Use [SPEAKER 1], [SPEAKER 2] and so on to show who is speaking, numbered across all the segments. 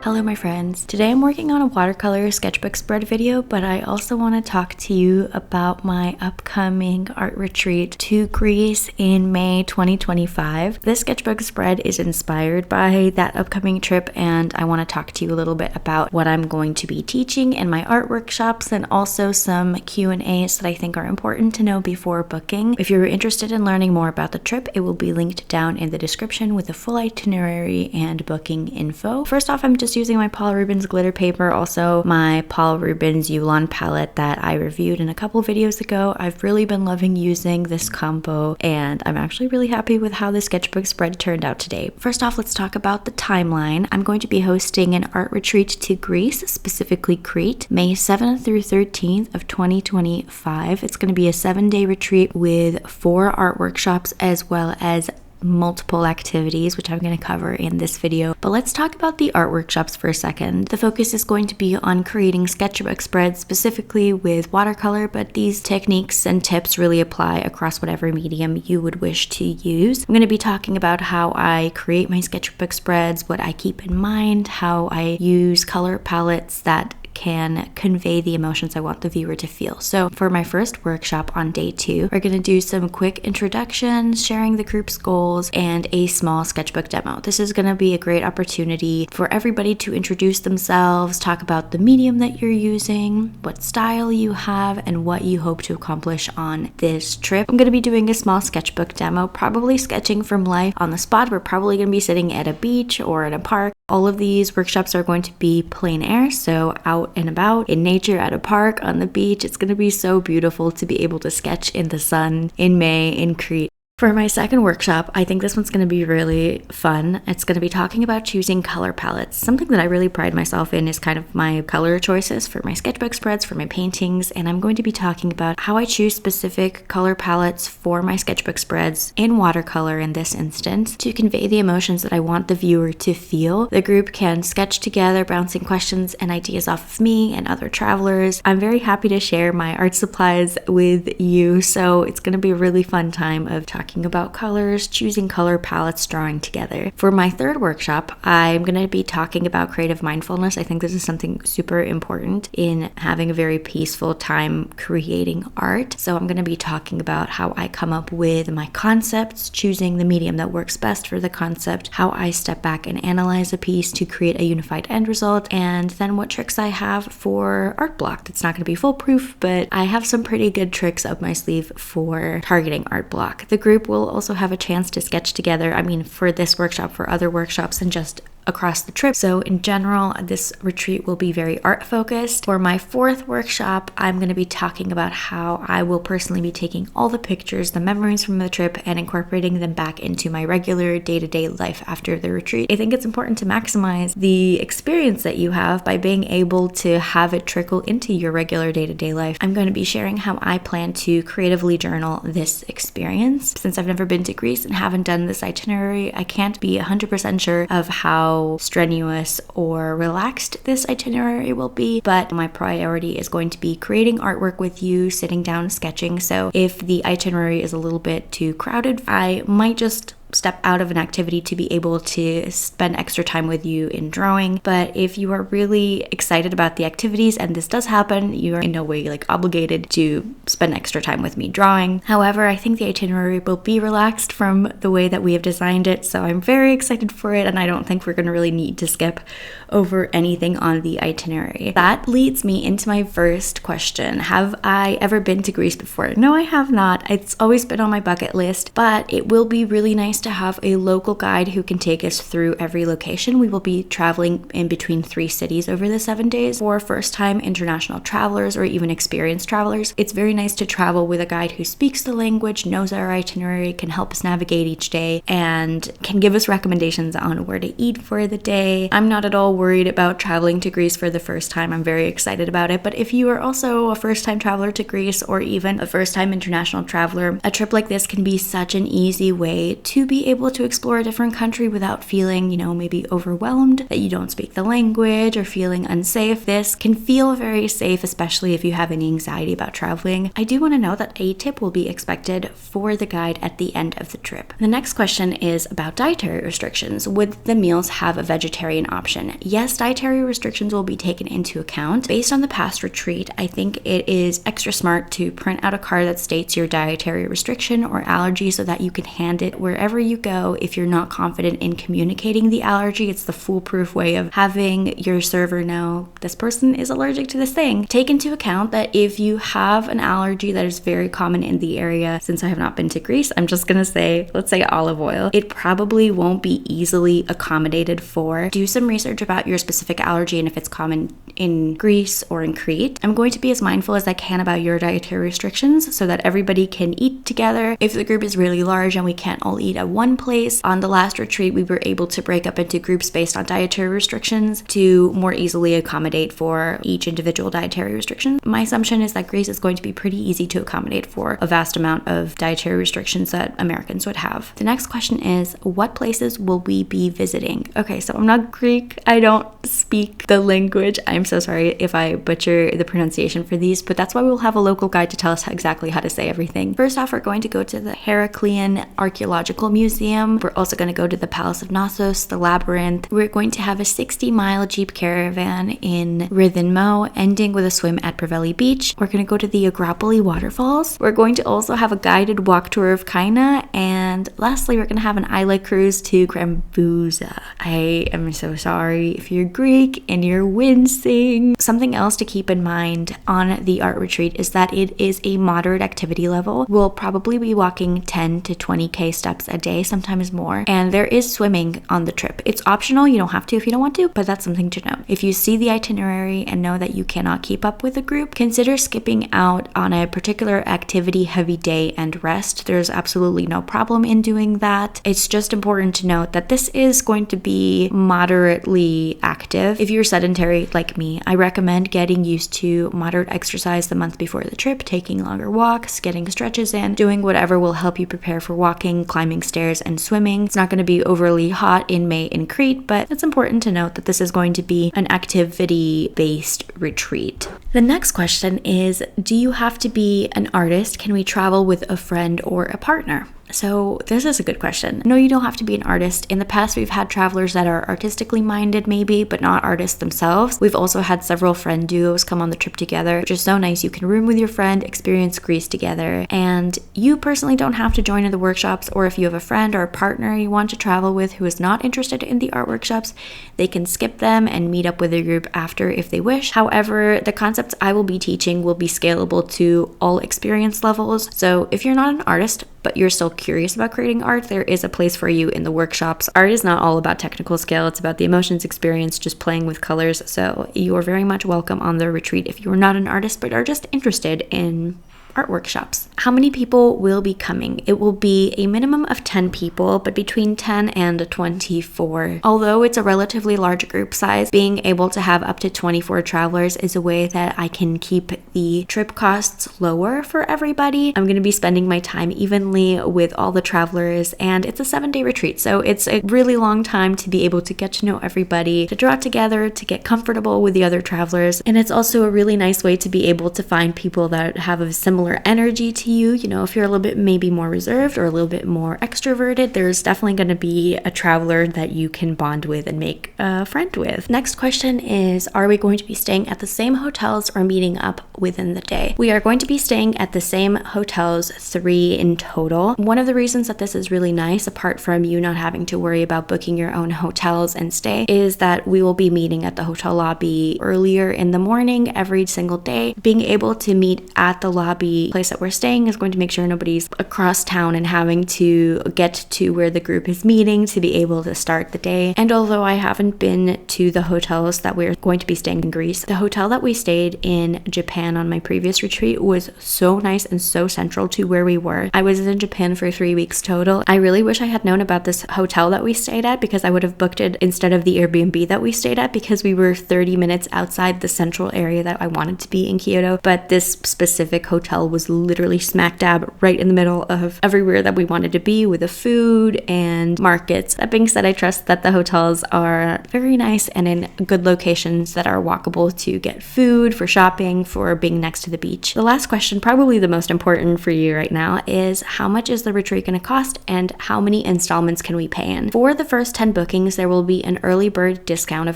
[SPEAKER 1] Hello my friends. Today I'm working on a watercolor sketchbook spread video, but I also want to talk to you about my upcoming art retreat to Greece in May 2025. This sketchbook spread is inspired by that upcoming trip, and I want to talk to you a little bit about what I'm going to be teaching in my art workshops and also some Q&As that I think are important to know before booking. If you're interested in learning more about the trip, it will be linked down in the description with a full itinerary and booking info. First off, I'm just using my Paul Rubens glitter paper, also my Paul Rubens YouLan palette that I reviewed in a couple videos ago. I've really been loving using this combo, and I'm actually really happy with how the sketchbook spread turned out today. First off, let's talk about the timeline. I'm going to be hosting an art retreat to Greece, specifically Crete, May 7th through 13th of 2025. It's going to be a 7-day retreat with 4 art workshops as well as multiple activities, which I'm going to cover in this video. But let's talk about the art workshops for a second. The focus is going to be on creating sketchbook spreads, specifically with watercolor, but these techniques and tips really apply across whatever medium you would wish to use. I'm going to be talking about how I create my sketchbook spreads, what I keep in mind, how I use color palettes that can convey the emotions I want the viewer to feel. So for my first workshop on day 2, we're going to do some quick introductions, sharing the group's goals, and a small sketchbook demo. This is going to be a great opportunity for everybody to introduce themselves, talk about the medium that you're using, what style you have, and what you hope to accomplish on this trip. I'm going to be doing a small sketchbook demo, probably sketching from life on the spot. We're probably going to be sitting at a beach or in a park. All of these workshops are going to be plein air, so out and about in nature, at a park, on the beach. It's going to be so beautiful to be able to sketch in the sun in May in Crete. For my second workshop, I think this one's going to be really fun. It's going to be talking about choosing color palettes. Something that I really pride myself in is kind of my color choices for my sketchbook spreads, for my paintings, and I'm going to be talking about how I choose specific color palettes for my sketchbook spreads in watercolor in this instance to convey the emotions that I want the viewer to feel. The group can sketch together, bouncing questions and ideas off of me and other travelers. I'm very happy to share my art supplies with you, so it's going to be a really fun time of talking about colors, choosing color palettes, drawing together. For my third workshop, I'm going to be talking about creative mindfulness. I think this is something super important in having a very peaceful time creating art. So I'm going to be talking about how I come up with my concepts, choosing the medium that works best for the concept, how I step back and analyze a piece to create a unified end result, and then what tricks I have for art block. That's not going to be foolproof, but I have some pretty good tricks up my sleeve for targeting art block. The group will also have a chance to sketch together. I mean, for this workshop, for other workshops, and just across the trip. So in general, this retreat will be very art focused. For my fourth workshop, I'm going to be talking about how I will personally be taking all the pictures, the memories from the trip, and incorporating them back into my regular day-to-day life after the retreat. I think it's important to maximize the experience that you have by being able to have it trickle into your regular day-to-day life. I'm going to be sharing how I plan to creatively journal this experience. Since I've never been to Greece and haven't done this itinerary, I can't be 100% sure of how strenuous or relaxed this itinerary will be, but my priority is going to be creating artwork with you, sitting down, sketching. So if the itinerary is a little bit too crowded, I might just step out of an activity to be able to spend extra time with you in drawing. But if you are really excited about the activities and this does happen, you are in no way obligated to spend extra time with me drawing. However, I think the itinerary will be relaxed from the way that we have designed it, so I'm very excited for it, and I don't think we're going to really need to skip over anything on the itinerary. That leads me into my first question. Have I ever been to Greece before? No, I have not. It's always been on my bucket list, but it will be really nice to have a local guide who can take us through every location. We will be traveling in between 3 cities over the 7 days. For first-time international travelers or even experienced travelers, it's very nice to travel with a guide who speaks the language, knows our itinerary, can help us navigate each day, and can give us recommendations on where to eat for the day. I'm not at all worried about traveling to Greece for the first time. I'm very excited about it. But if you are also a first-time traveler to Greece or even a first-time international traveler, a trip like this can be such an easy way to be able to explore a different country without feeling, maybe overwhelmed, that you don't speak the language or feeling unsafe. This can feel very safe, especially if you have any anxiety about traveling. I do want to know that a tip will be expected for the guide at the end of the trip. The next question is about dietary restrictions. Would the meals have a vegetarian option? Yes, dietary restrictions will be taken into account. Based on the past retreat, I think it is extra smart to print out a card that states your dietary restriction or allergy so that you can hand it wherever you go. If you're not confident in communicating the allergy, it's the foolproof way of having your server know this person is allergic to this thing. Take into account that if you have an allergy that is very common in the area, since I have not been to Greece, I'm just gonna say, let's say olive oil, it probably won't be easily accommodated for. Do some research about your specific allergy and if it's common in Greece or in Crete. I'm going to be as mindful as I can about your dietary restrictions so that everybody can eat together. If the group is really large and we can't all eat at one place, on the last retreat we were able to break up into groups based on dietary restrictions to more easily accommodate for each individual dietary restriction. My assumption is that Greece is going to be pretty easy to accommodate for a vast amount of dietary restrictions that Americans would have. The next question is, what places will we be visiting? Okay, so I'm not Greek. I don't speak the language. I'm so sorry if I butcher the pronunciation for these, but that's why we'll have a local guide to tell us exactly how to say everything. First off, we're going to go to the Heraclean Archaeological Museum. We're also going to go to the Palace of Knossos, the Labyrinth. We're going to have a 60-mile Jeep caravan in Rhythmo, ending with a swim at Preveli Beach. We're going to go to the Agropoli waterfalls. We're going to also have a guided walk tour of Kaina, and lastly, we're going to have an isla cruise to Grambuza. I am so sorry if you're Greek and you're wincing. Something else to keep in mind on the art retreat is that it is a moderate activity level. We'll probably be walking 10 to 20k steps a day, sometimes more, and there is swimming on the trip. It's optional, you don't have to if you don't want to, but that's something to know. If you see the itinerary and know that you cannot keep up with the group, consider skipping out on a particular activity heavy day and rest. There's absolutely no problem in doing that. It's just important to note that this is going to be moderately active. If you're sedentary like me, I recommend getting used to moderate exercise the month before the trip, taking longer walks, getting stretches in, doing whatever will help you prepare for walking, climbing stairs, and swimming. It's not going to be overly hot in May in Crete, but it's important to note that this is going to be an activity-based retreat. The next question is, do you have to be an artist? Can we travel with a friend or a partner? So this is a good question. No, you don't have to be an artist. In the past, we've had travelers that are artistically minded maybe, but not artists themselves. We've also had several friend duos come on the trip together, which is so nice. You can room with your friend, experience Greece together, and you personally don't have to join in the workshops, or if you have a friend or a partner you want to travel with who is not interested in the art workshops, they can skip them and meet up with their group after if they wish. However, the concepts I will be teaching will be scalable to all experience levels. So if you're not an artist, but you're still curious about creating art, there is a place for you in the workshops. Art is not all about technical skill, it's about the emotions experience, just playing with colors. So you are very much welcome on the retreat if you are not an artist but are just interested in art workshops. How many people will be coming? It will be a minimum of 10 people, but between 10 and 24. Although it's a relatively large group size, being able to have up to 24 travelers is a way that I can keep the trip costs lower for everybody. I'm going to be spending my time evenly with all the travelers, and it's a 7-day retreat, so it's a really long time to be able to get to know everybody, to draw together, to get comfortable with the other travelers, and it's also a really nice way to be able to find people that have a similar energy to you. You know, if you're a little bit maybe more reserved or a little bit more extroverted, there's definitely going to be a traveler that you can bond with and make a friend with. Next question is, are we going to be staying at the same hotels or meeting up within the day? We are going to be staying at the same hotels, 3 in total. One of the reasons that this is really nice, apart from you not having to worry about booking your own hotels and stay, is that we will be meeting at the hotel lobby earlier in the morning every single day. Being able to meet at the lobby place that we're staying is going to make sure nobody's across town and having to get to where the group is meeting to be able to start the day. And although I haven't been to the hotels that we're going to be staying in Greece, the hotel that we stayed in Japan on my previous retreat was so nice and so central to where we were. I was in Japan for 3 weeks total. I really wish I had known about this hotel that we stayed at, because I would have booked it instead of the Airbnb that we stayed at, because we were 30 minutes outside the central area that I wanted to be in Kyoto. But this specific hotel hotel was literally smack dab right in the middle of everywhere that we wanted to be with the food and markets. That being said, I trust that the hotels are very nice and in good locations that are walkable to get food, for shopping, for being next to the beach. The last question, probably the most important for you right now, is how much is the retreat going to cost and how many installments can we pay in? For the first 10 bookings, there will be an early bird discount of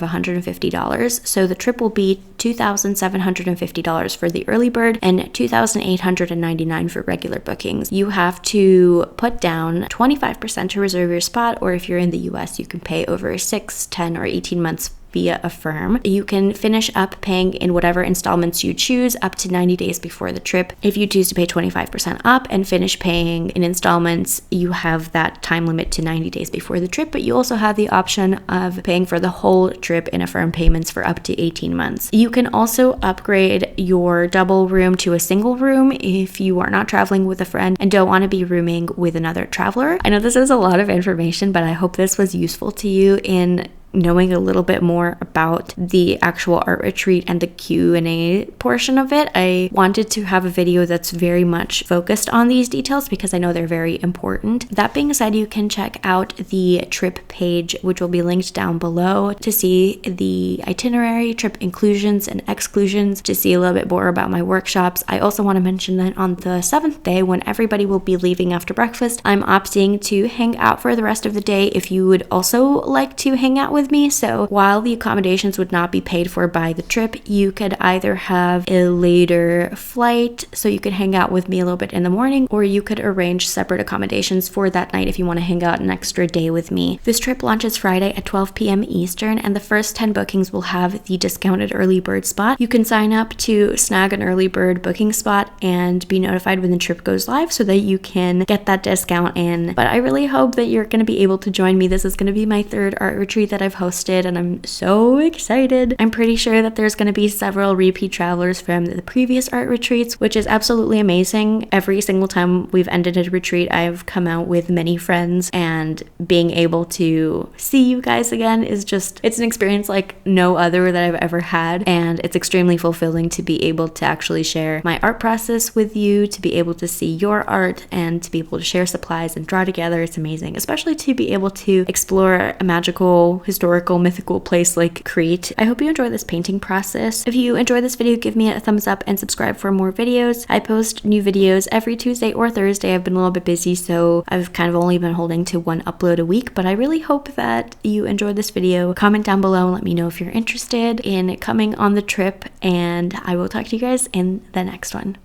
[SPEAKER 1] $150. So the trip will be $2,750 for the early bird and $2,899 for regular bookings. You have to put down 25% to reserve your spot, or if you're in the US, you can pay over 6, 10, or 18 months via Affirm. You can finish up paying in whatever installments you choose up to 90 days before the trip. If you choose to pay 25% up and finish paying in installments, you have that time limit to 90 days before the trip, but you also have the option of paying for the whole trip in Affirm payments for up to 18 months. You can also upgrade your double room to a single room if you are not traveling with a friend and don't want to be rooming with another traveler. I know this is a lot of information, but I hope this was useful to you in knowing a little bit more about the actual art retreat and the Q&A portion of it. I wanted to have a video that's very much focused on these details because I know they're very important. That being said, you can check out the trip page, which will be linked down below, to see the itinerary, trip inclusions and exclusions, to see a little bit more about my workshops. I also want to mention that on the 7th day, when everybody will be leaving after breakfast, I'm opting to hang out for the rest of the day if you would also like to hang out with me. So while the accommodations would not be paid for by the trip, you could either have a later flight so you could hang out with me a little bit in the morning, or you could arrange separate accommodations for that night if you want to hang out an extra day with me. This trip launches Friday at 12 p.m. Eastern, and the first 10 bookings will have the discounted early bird spot. You can sign up to snag an early bird booking spot and be notified when the trip goes live so that you can get that discount in. But I really hope that you're going to be able to join me. This is going to be my third art retreat that I've hosted, and I'm so excited. I'm pretty sure that there's going to be several repeat travelers from the previous art retreats, which is absolutely amazing. Every single time we've ended a retreat, I've come out with many friends, and being able to see you guys again is just, it's an experience like no other that I've ever had, and it's extremely fulfilling to be able to actually share my art process with you, to be able to see your art, and to be able to share supplies and draw together. It's amazing, especially to be able to explore a magical, historical, mythical place like Crete. I hope you enjoy this painting process. If you enjoy this video, give me a thumbs up and subscribe for more videos. I post new videos every Tuesday or Thursday. I've been a little bit busy, so I've kind of only been holding to one upload a week, but I really hope that you enjoyed this video. Comment down below and let me know if you're interested in coming on the trip, and I will talk to you guys in the next one.